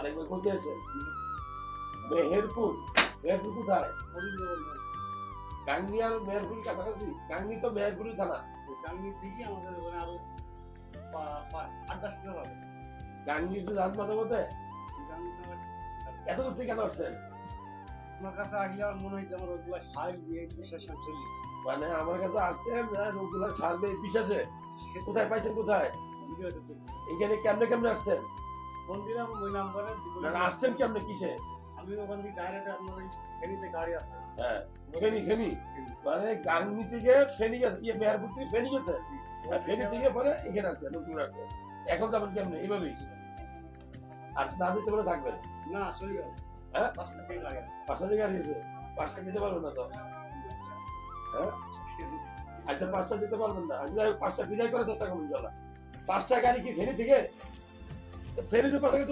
অনেক কোথায় আছে মেহেরপুর মেহেরপুর কোথায় গাঙ্গি আর মেহেরপুর কাছাকাছি গাঙ্গি তো মেহেরপুর থানা গাঙ্গি থেকে আমাদের ওখানে আরো 8-10 কিলো হবে গাঙ্গি তো জান মাঝে মধ্যে গাঙ্গি এত দূর থেকে কেন আসছেন আমার কাছে আসলে আমার মনে হয় আমার ওগুলা সার দিয়ে বিশ্বাস চলে মানে আমার কাছে আসছেন রোগগুলা সারবে বিশ্বাসে কোথায় পাইছেন কোথায় ভিডিওতে দেখছি এখানে কেমনে কেমনে আসছেন ফোন দিলাম ওই নাম্বারে না আসছেন কেমনে কিসে আমি ওখান থেকে ডাইরেক্ট আপনার ওই ফেরিতে গাড়ি আছে হ্যাঁ ফেনি ফেনি মানে গাঙ্গি থেকে ফেনি গেছে ইয়ে মেহেরপুর থেকে ফেনি গেছে আর ফেনি থেকে পরে এখানে আসছে নতুন আসছে এখন যাবেন কেমনে এইভাবেই আর না যেতে পারে থাকবেন না চলে গেল হ্যাঁ 5টা থেকে গাড়ি আছে 5টা থেকে আসছে 5টা দিতে পারবেন না তো হ্যাঁ আচ্ছা 5টা দিতে পারবেন না আচ্ছা 5টা বিদায় করার চেষ্টা করবেন চলা 5টা গাড়ি কি ফেরি থেকে ফেরিতে পাঠাতে